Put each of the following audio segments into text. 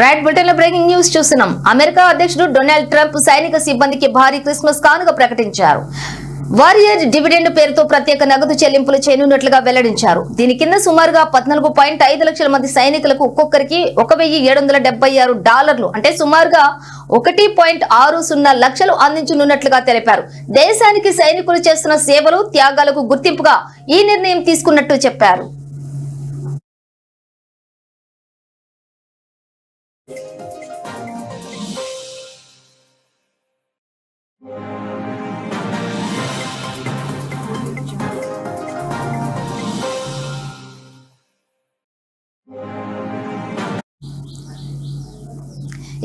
Right bulletin లో breaking news చూస్తున్నాం. America అధ్యక్షుడు డొనాల్డ్ ట్రంప్ సైనిక సిబ్బందికి భారీ క్రిస్మస్ కానుక ప్రకటించారు. వారియర్ డివిడెండ్ పేరుతో ప్రత్యేక నగదు చెల్లింపులు చేయనున్నట్లుగా వెల్లడించారు. దీని కింద సుమారుగా 14.5 లక్షల మంది సైనికులకు ఒక్కొక్కరికి $1,776 అంటే సుమారుగా 1.60 లక్షలు అందించనున్నట్లుగా తెలిపారు. దేశానికి సైనికులు చేస్తున్న సేవలు, త్యాగాలకు గుర్తింపుగా ఈ నిర్ణయం తీసుకున్నట్టు చెప్పారు.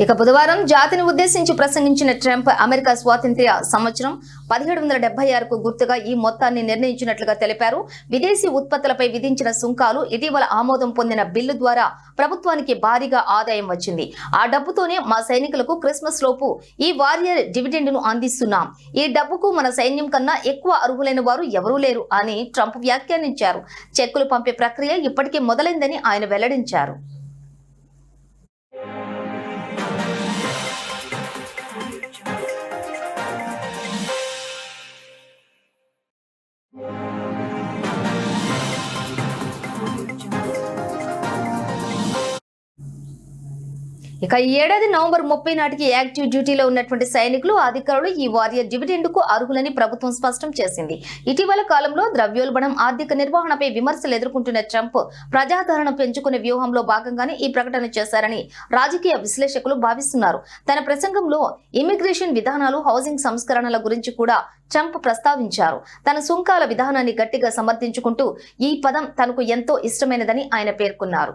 ఇక బుధవారం జాతిని ఉద్దేశించి ప్రసంగించిన ట్రంప్ అమెరికా స్వాతంత్ర్య సంవత్సరం 1776కు గుర్తుగా ఈ మొత్తాన్ని నిర్ణయించినట్లుగా తెలిపారు. విదేశీ ఉత్పత్తులపై విధించిన సుంకాలు ఇటీవల ఆమోదం పొందిన బిల్లు ద్వారా ప్రభుత్వానికి భారీగా ఆదాయం వచ్చింది. ఆ డబ్బుతోనే మా సైనికులకు క్రిస్మస్ లోపు ఈ వారియర్ డివిడెండ్ ను అందిస్తున్నాం. ఈ డబ్బుకు మన సైన్యం కన్నా ఎక్కువ అర్హులైన వారు ఎవరూ లేరు అని ట్రంప్ వ్యాఖ్యానించారు. చెక్కులు పంపే ప్రక్రియ ఇప్పటికే మొదలైందని ఆయన వెల్లడించారు. ఇక ఈ ఏడాది నవంబర్ 30 నాటికి యాక్టివ్ డ్యూటీలో ఉన్నటువంటి సైనికులు, అధికారులు ఈ వారియర్ డివిడెండ్ కు అర్హులని ప్రభుత్వం స్పష్టం చేసింది. ఇటీవల కాలంలో ద్రవ్యోల్బణం, ఆర్థిక నిర్వహణపై విమర్శలు ఎదుర్కొంటున్న ట్రంప్ ప్రజాదరణ పెంచుకునే వ్యూహంలో భాగంగానే ఈ ప్రకటన చేశారని రాజకీయ విశ్లేషకులు భావిస్తున్నారు. తన ప్రసంగంలో ఇమిగ్రేషన్ విధానాలు, హౌసింగ్ సంస్కరణల గురించి కూడా ట్రంప్ ప్రస్తావించారు. తన సుంకాల విధానాన్ని గట్టిగా సమర్థించుకుంటూ ఈ పదం తనకు ఎంతో ఇష్టమైనదని ఆయన పేర్కొన్నారు.